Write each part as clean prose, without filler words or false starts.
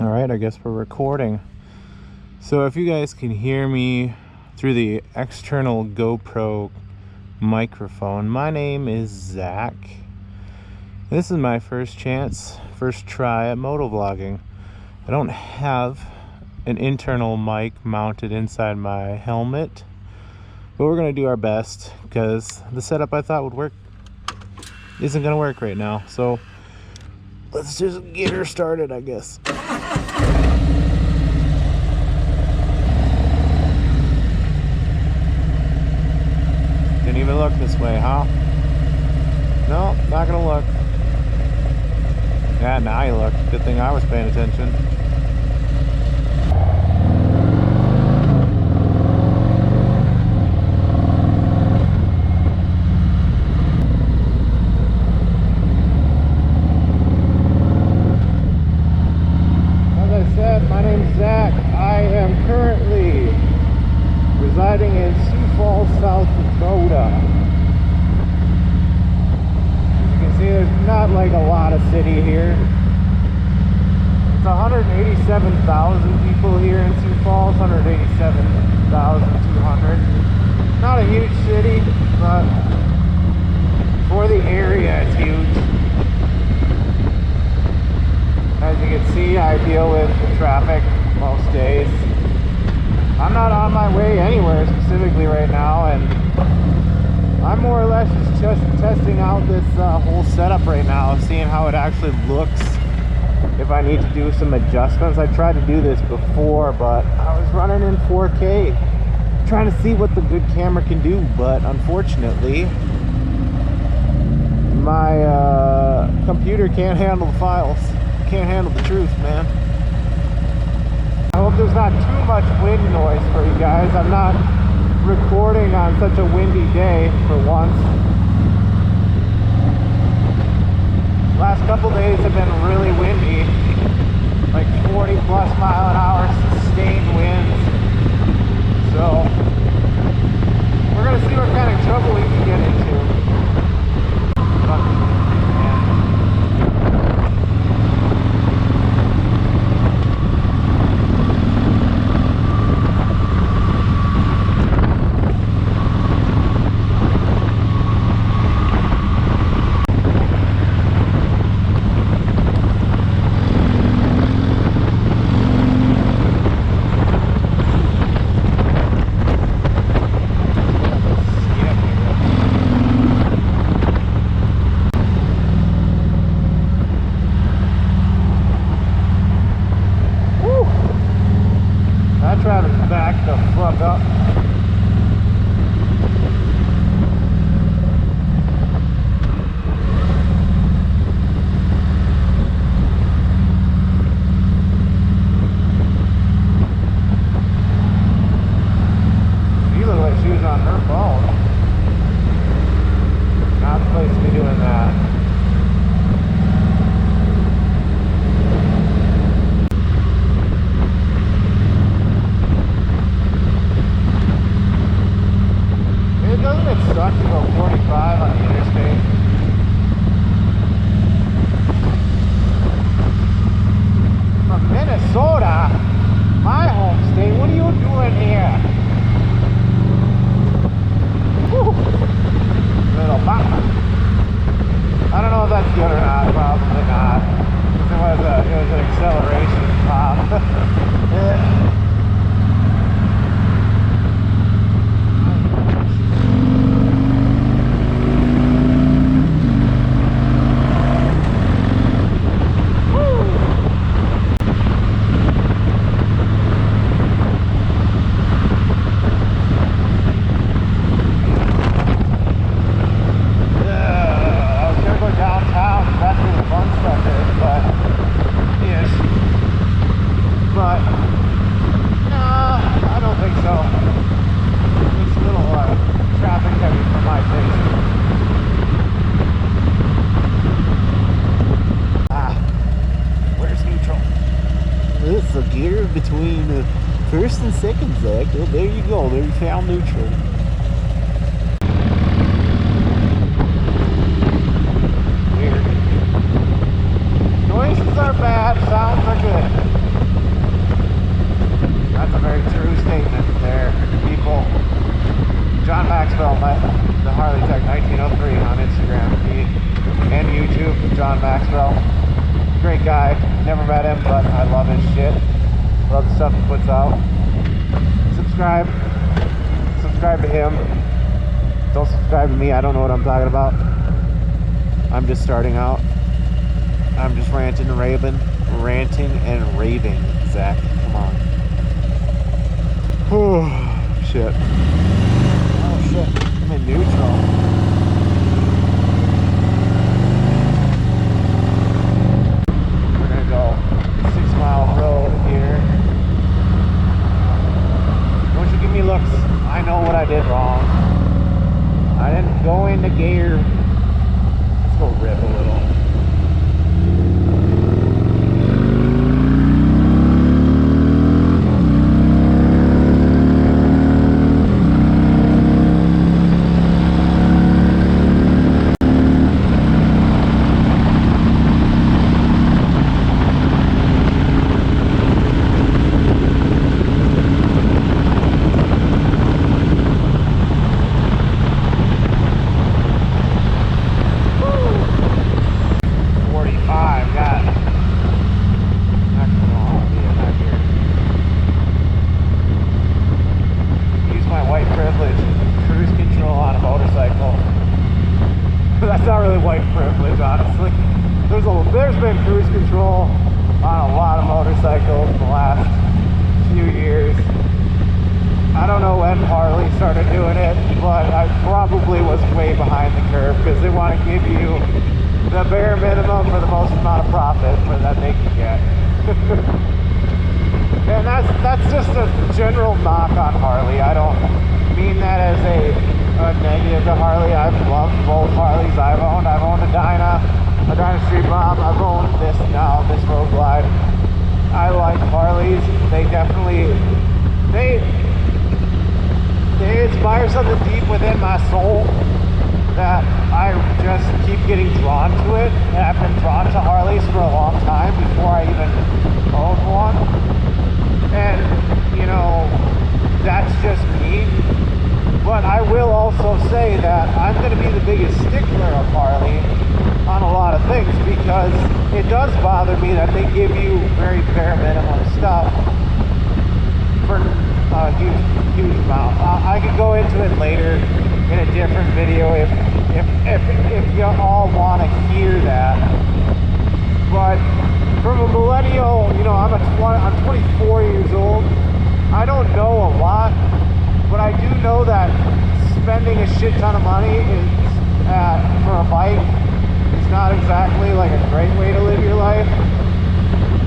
Alright, I guess we're recording. So if you guys can hear me through the external GoPro microphone, my name is Zach. This is my first try at motovlogging. I don't have an internal mic mounted inside my helmet, but we're going to do our best because the setup I thought would work isn't going to work right now. So let's just get her started, I guess. Didn't even look this way, huh? No, not gonna look. Yeah, now you look. Good thing I was paying attention. As I said, my name's Zach. I am currently residing in Sioux Falls, South Dakota. As you can see, there's not like a lot of city here. It's 187,000 people here in Sioux Falls, 187,200. Not a huge city, but for the area, it's huge. As you can see, I deal with traffic most days. I'm not on my way anywhere specifically right now, and I'm more or less just testing out this whole setup right now, seeing how it actually looks, if I need to do some adjustments. I tried to do this before, but I was running in 4K, trying to see what the good camera can do, but unfortunately, my computer can't handle the files, can't handle the truth, man. I hope there's not too much wind noise for you guys. I'm not recording on such a windy day for once. Last couple days have been really windy, like 40 plus mile an hour sustained winds. So we're gonna see what kind of trouble we can get into. Between the first and second, Zach. Oh, there you go. There you found neutral. Weird. Noises are bad. Sounds are good. Maxwell, the Harley Tech 1903 on Instagram and YouTube. John Maxwell, great guy. Never met him, but I love his shit. Love the stuff he puts out. Subscribe to him. Don't subscribe to me. I don't know what I'm talking about. I'm just starting out. I'm just ranting and raving, Zach. Come on. Oh shit. Oh shit. I'm in neutral. We're gonna go 6 Mile Road here. Don't you give me looks. I know what I did wrong. I didn't go into gear. Let's go rip a little. There's been cruise control on a lot of motorcycles in the last few years. I don't know when Harley started doing it, but I probably was way behind the curve because they want to give you the bare minimum for the most amount of profit that they can get. And that's just a general knock on Harley. I don't mean that as a negative to Harley. I've loved both Harleys I've owned. I've owned a Dyna Street Bomb. I've owned this Road Glide. I like Harleys. They definitely, they inspire something deep within my soul that I just keep getting drawn to it. And I've been drawn to Harleys for a long time before I even owned one. And, you know, that's just me. But I will also say that I'm going to be the biggest stickler of Harley on a lot of things because it does bother me that they give you very bare minimum stuff for a huge amount. I could go into it later in a different video if you all want to hear that. But from a millennial, you know, I'm 24 years old. I don't know a lot, but I do know that spending a shit ton of money for a bike is not exactly like a great way to live your life.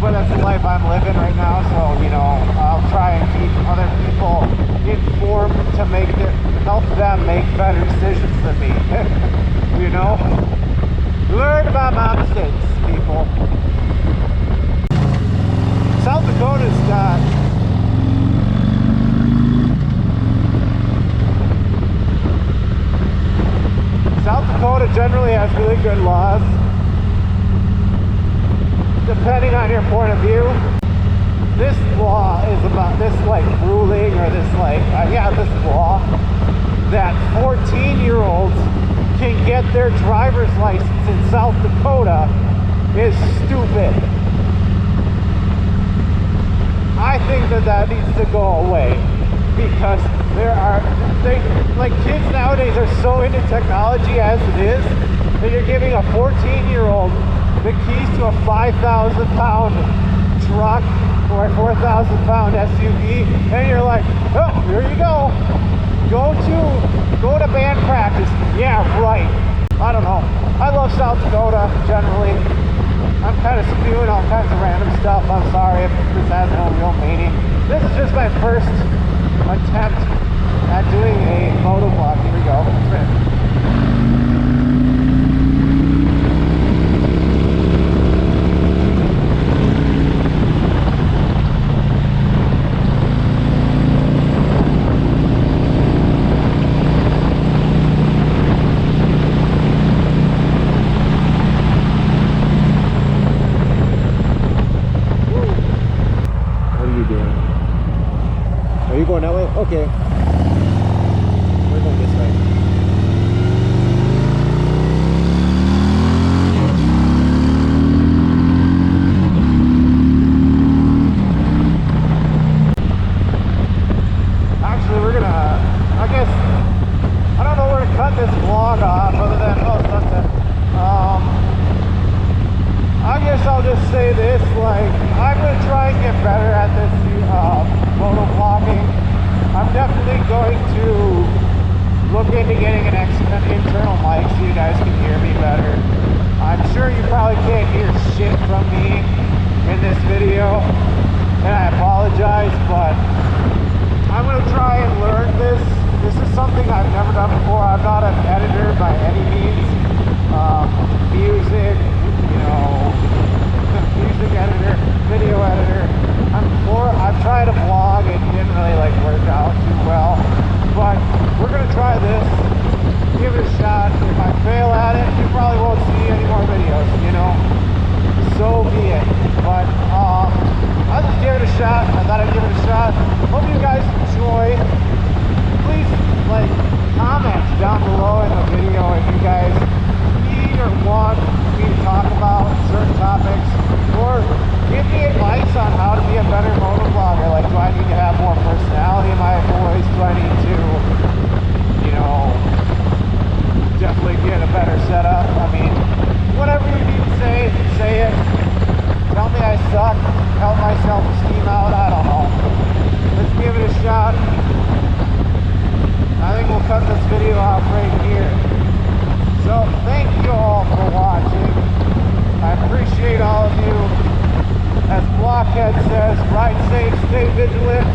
But that's the life I'm living right now, so, you know, I'll try and keep other people informed to help them make better decisions than me. You know? Learn about my mistakes, people. South Dakota's got South Dakota generally has really good laws. Depending on your point of view, this law is about this like ruling or this law that 14-year-olds can get their driver's license in South Dakota is stupid. I think that needs to go away because kids nowadays are so into technology as it is that you're giving a 14-year-old the keys to a 5,000-pound truck or a 4,000-pound SUV, and you're like, oh, here you go. Go to band practice. Yeah, right. I don't know. I love South Dakota generally. I'm kind of spewing all kinds of random stuff. I'm sorry if this has no real meaning. This is just my first attempt at doing a motovlog. Here we go. Are you going that way? Okay. We're going this way. just say this, like, I'm going to try and get better at this motovlogging. I'm definitely going to look into getting an internal mic so you guys can hear me better. I'm sure you probably can't hear shit from me in this video, and I apologize, but I'm going to try and learn this. This is something I've never done before. I'm not an editor by any means. Music, music editor, video editor. I've tried a vlog, it didn't really like work out too well, but we're gonna try this, give it a shot. If I fail at it, you probably won't see any more videos, so be it. But I'll just give it a shot. I thought I'd give it a shot. Hope you guys enjoy. Please comment down below in the video if you guys need or want me to talk about certain topics, or give me advice on how to be a better motovlogger. Like, do I need to have more personality in my voice? Do I need to, definitely get a better setup? I mean, whatever you need to say it. Tell me I suck, help my self-esteem out, I don't know. Let's give it a shot. I think we'll cut this video off right here. So, thank you all for watching. I appreciate all of you. As Blockhead says, ride safe, stay vigilant,